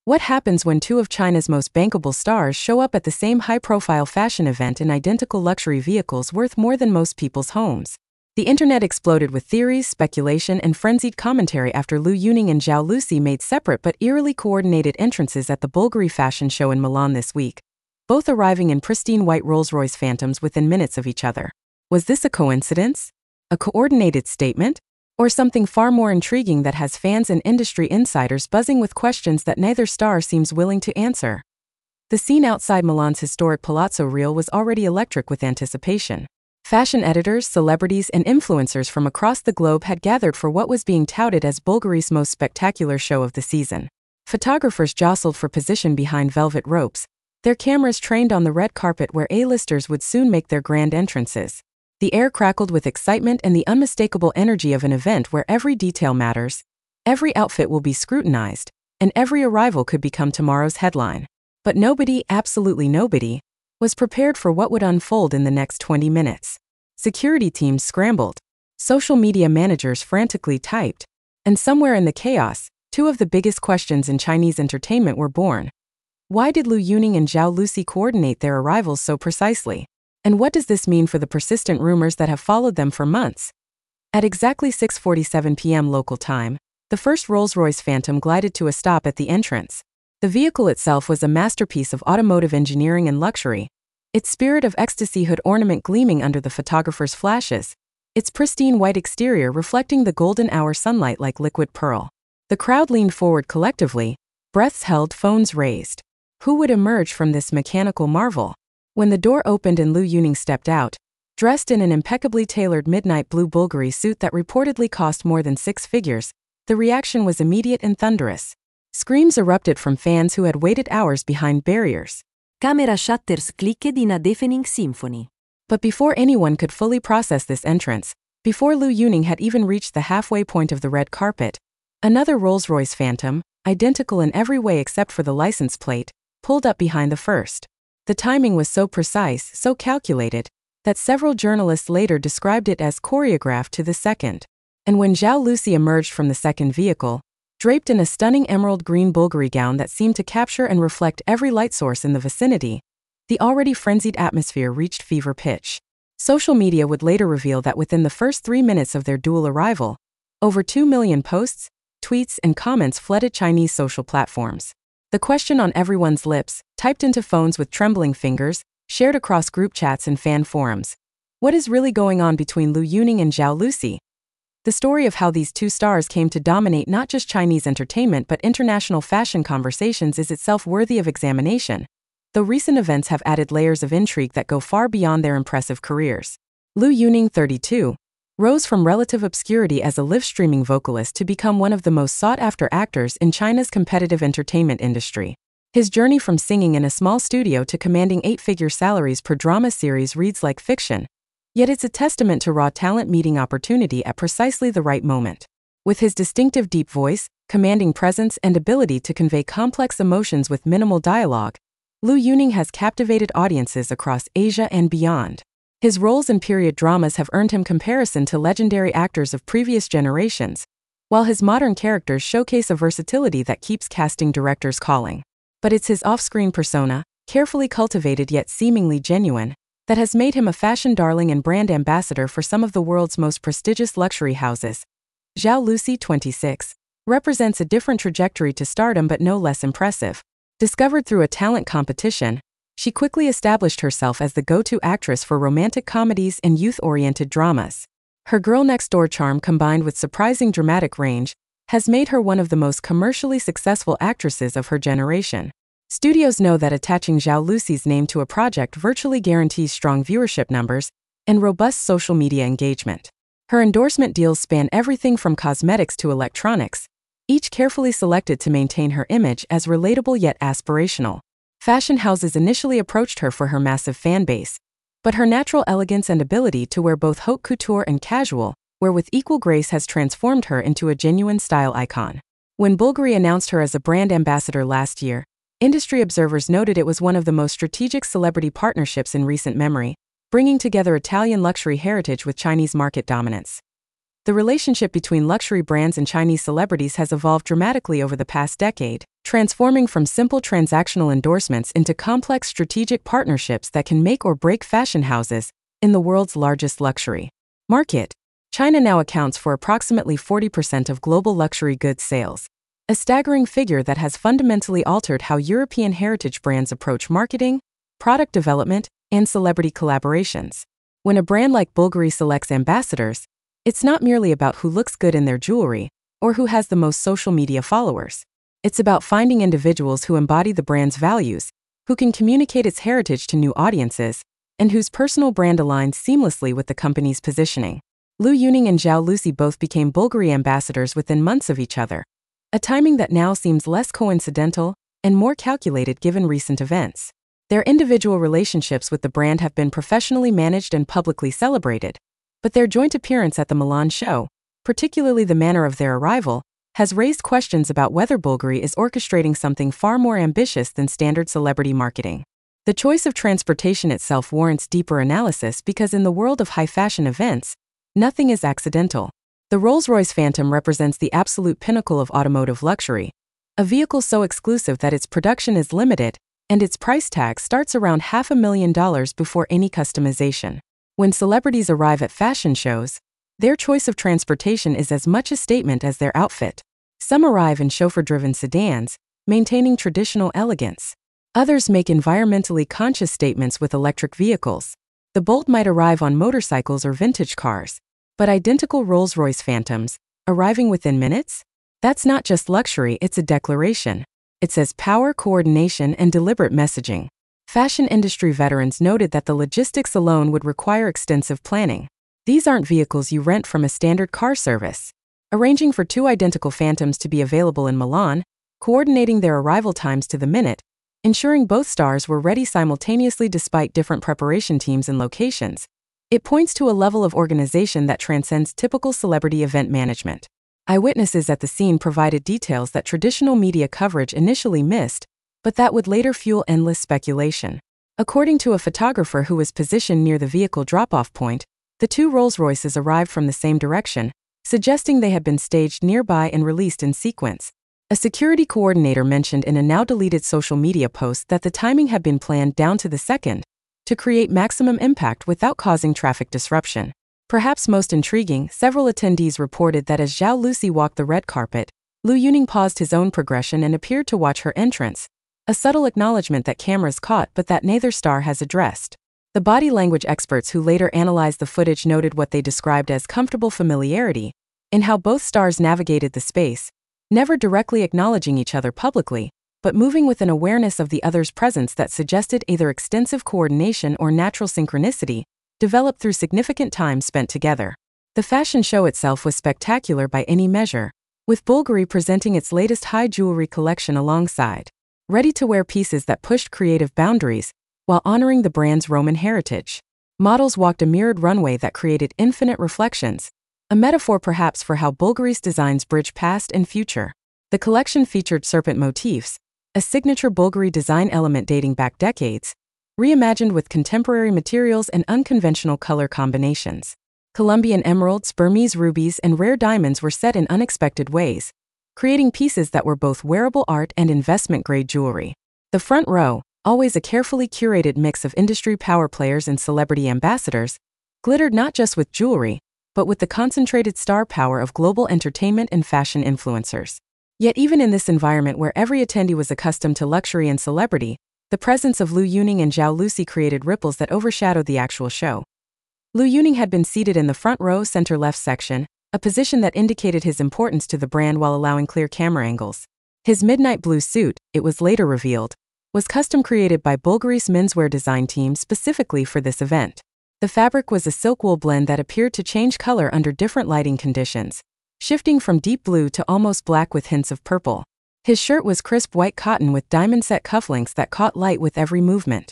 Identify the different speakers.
Speaker 1: What happens when two of China's most bankable stars show up at the same high-profile fashion event in identical luxury vehicles worth more than most people's homes? The internet exploded with theories, speculation, and frenzied commentary after Lu Yuning and Zhao Lusi made separate but eerily coordinated entrances at the Bulgari Fashion Show in Milan this week, both arriving in pristine white Rolls-Royce Phantoms within minutes of each other. Was this a coincidence? A coordinated statement? Or something far more intriguing that has fans and industry insiders buzzing with questions that neither star seems willing to answer? The scene outside Milan's historic Palazzo Reale was already electric with anticipation. Fashion editors, celebrities, and influencers from across the globe had gathered for what was being touted as Bulgari's most spectacular show of the season. Photographers jostled for position behind velvet ropes, their cameras trained on the red carpet where A-listers would soon make their grand entrances. The air crackled with excitement and the unmistakable energy of an event where every detail matters, every outfit will be scrutinized, and every arrival could become tomorrow's headline. But nobody, absolutely nobody, was prepared for what would unfold in the next 20 minutes. Security teams scrambled, social media managers frantically typed, and somewhere in the chaos, two of the biggest questions in Chinese entertainment were born. Why did Lu Yuning and Zhao Lusi coordinate their arrivals so precisely? And what does this mean for the persistent rumors that have followed them for months? At exactly 6:47 p.m. local time, the first Rolls-Royce Phantom glided to a stop at the entrance. The vehicle itself was a masterpiece of automotive engineering and luxury, its spirit of ecstasy hood ornament gleaming under the photographer's flashes, its pristine white exterior reflecting the golden hour sunlight like liquid pearl. The crowd leaned forward collectively, breaths held, phones raised. Who would emerge from this mechanical marvel? When the door opened and Lu Yuning stepped out, dressed in an impeccably tailored midnight blue Bulgari suit that reportedly cost more than 6 figures, the reaction was immediate and thunderous. Screams erupted from fans who had waited hours behind barriers.
Speaker 2: Camera shutters clicked in a deafening symphony.
Speaker 1: But before anyone could fully process this entrance, before Lu Yuning had even reached the halfway point of the red carpet, another Rolls-Royce Phantom, identical in every way except for the license plate, pulled up behind the first. The timing was so precise, so calculated, that several journalists later described it as choreographed to the second. And when Zhao Lusi emerged from the second vehicle, draped in a stunning emerald green Bulgari gown that seemed to capture and reflect every light source in the vicinity, the already frenzied atmosphere reached fever pitch. Social media would later reveal that within the first 3 minutes of their dual arrival, over 2 million posts, tweets, and comments flooded Chinese social platforms. The question on everyone's lips, typed into phones with trembling fingers, shared across group chats and fan forums. What is really going on between Lu Yuning and Zhao Lusi? The story of how these two stars came to dominate not just Chinese entertainment but international fashion conversations is itself worthy of examination, though recent events have added layers of intrigue that go far beyond their impressive careers. Lu Yuning, 32, rose from relative obscurity as a live-streaming vocalist to become one of the most sought-after actors in China's competitive entertainment industry. His journey from singing in a small studio to commanding 8-figure salaries per drama series reads like fiction, yet it's a testament to raw talent meeting opportunity at precisely the right moment. With his distinctive deep voice, commanding presence, and ability to convey complex emotions with minimal dialogue, Lu Yuning has captivated audiences across Asia and beyond. His roles in period dramas have earned him comparison to legendary actors of previous generations, while his modern characters showcase a versatility that keeps casting directors calling. But it's his off-screen persona, carefully cultivated yet seemingly genuine, that has made him a fashion darling and brand ambassador for some of the world's most prestigious luxury houses. Zhao Lusi, 26, represents a different trajectory to stardom but no less impressive. Discovered through a talent competition, she quickly established herself as the go-to actress for romantic comedies and youth-oriented dramas. Her girl-next-door charm combined with surprising dramatic range has made her one of the most commercially successful actresses of her generation. Studios know that attaching Zhao Lusi's name to a project virtually guarantees strong viewership numbers and robust social media engagement. Her endorsement deals span everything from cosmetics to electronics, each carefully selected to maintain her image as relatable yet aspirational. Fashion houses initially approached her for her massive fan base, but her natural elegance and ability to wear both haute couture and casual wear with equal grace has transformed her into a genuine style icon. When Bulgari announced her as a brand ambassador last year, industry observers noted it was one of the most strategic celebrity partnerships in recent memory, bringing together Italian luxury heritage with Chinese market dominance. The relationship between luxury brands and Chinese celebrities has evolved dramatically over the past decade, transforming from simple transactional endorsements into complex strategic partnerships that can make or break fashion houses in the world's largest luxury market. China now accounts for approximately 40% of global luxury goods sales, a staggering figure that has fundamentally altered how European heritage brands approach marketing, product development, and celebrity collaborations. When a brand like Bulgari selects ambassadors, it's not merely about who looks good in their jewelry or who has the most social media followers. It's about finding individuals who embody the brand's values, who can communicate its heritage to new audiences, and whose personal brand aligns seamlessly with the company's positioning. Lu Yuning and Zhao Lusi both became Bulgari ambassadors within months of each other, a timing that now seems less coincidental and more calculated given recent events. Their individual relationships with the brand have been professionally managed and publicly celebrated, but their joint appearance at the Milan show, particularly the manner of their arrival, has raised questions about whether Bulgari is orchestrating something far more ambitious than standard celebrity marketing. The choice of transportation itself warrants deeper analysis because in the world of high fashion events, nothing is accidental. The Rolls-Royce Phantom represents the absolute pinnacle of automotive luxury, a vehicle so exclusive that its production is limited, and its price tag starts around $500,000 before any customization. When celebrities arrive at fashion shows, their choice of transportation is as much a statement as their outfit. Some arrive in chauffeur-driven sedans, maintaining traditional elegance. Others make environmentally conscious statements with electric vehicles. The bold might arrive on motorcycles or vintage cars, but identical Rolls-Royce Phantoms, arriving within minutes? That's not just luxury, it's a declaration. It says power, coordination, and deliberate messaging. Fashion industry veterans noted that the logistics alone would require extensive planning. These aren't vehicles you rent from a standard car service. Arranging for two identical Phantoms to be available in Milan, coordinating their arrival times to the minute, ensuring both stars were ready simultaneously despite different preparation teams and locations. It points to a level of organization that transcends typical celebrity event management. Eyewitnesses at the scene provided details that traditional media coverage initially missed, but that would later fuel endless speculation. According to a photographer who was positioned near the vehicle drop-off point, the two Rolls-Royces arrived from the same direction, suggesting they had been staged nearby and released in sequence. A security coordinator mentioned in a now-deleted social media post that the timing had been planned down to the second, to create maximum impact without causing traffic disruption. Perhaps most intriguing, several attendees reported that as Zhao Lusi walked the red carpet, Lu Yuning paused his own progression and appeared to watch her entrance, a subtle acknowledgement that cameras caught but that neither star has addressed. The body language experts who later analyzed the footage noted what they described as comfortable familiarity in how both stars navigated the space, never directly acknowledging each other publicly, but moving with an awareness of the other's presence that suggested either extensive coordination or natural synchronicity, developed through significant time spent together. The fashion show itself was spectacular by any measure, with Bulgari presenting its latest high jewelry collection alongside ready-to-wear pieces that pushed creative boundaries while honoring the brand's Roman heritage. Models walked a mirrored runway that created infinite reflections, a metaphor perhaps for how Bulgari's designs bridge past and future. The collection featured serpent motifs, a signature Bulgari design element dating back decades, reimagined with contemporary materials and unconventional color combinations. Colombian emeralds, Burmese rubies, and rare diamonds were set in unexpected ways, creating pieces that were both wearable art and investment-grade jewelry. The front row, always a carefully curated mix of industry power players and celebrity ambassadors, glittered not just with jewelry, but with the concentrated star power of global entertainment and fashion influencers. Yet even in this environment where every attendee was accustomed to luxury and celebrity, the presence of Lu Yuning and Zhao Lusi created ripples that overshadowed the actual show. Lu Yuning had been seated in the front row center-left section, a position that indicated his importance to the brand while allowing clear camera angles. His midnight blue suit, it was later revealed, was custom created by Bulgari's menswear design team specifically for this event. The fabric was a silk wool blend that appeared to change color under different lighting conditions, shifting from deep blue to almost black with hints of purple. His shirt was crisp white cotton with diamond-set cufflinks that caught light with every movement.